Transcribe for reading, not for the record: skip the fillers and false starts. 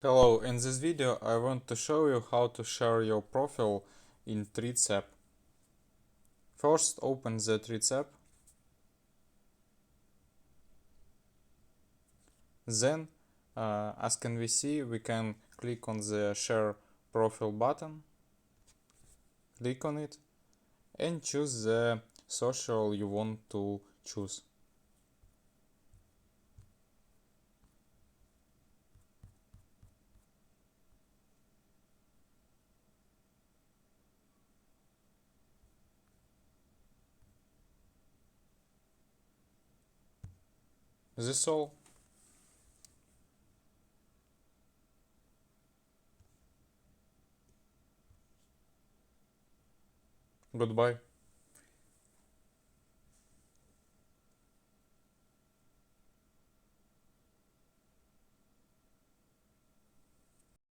Hello, in this video I want to show you how to share your profile in Threads app. First open the Threads app, then as can we see we can click on the share profile button, click on it and choose the social you want to choose. This all. Goodbye.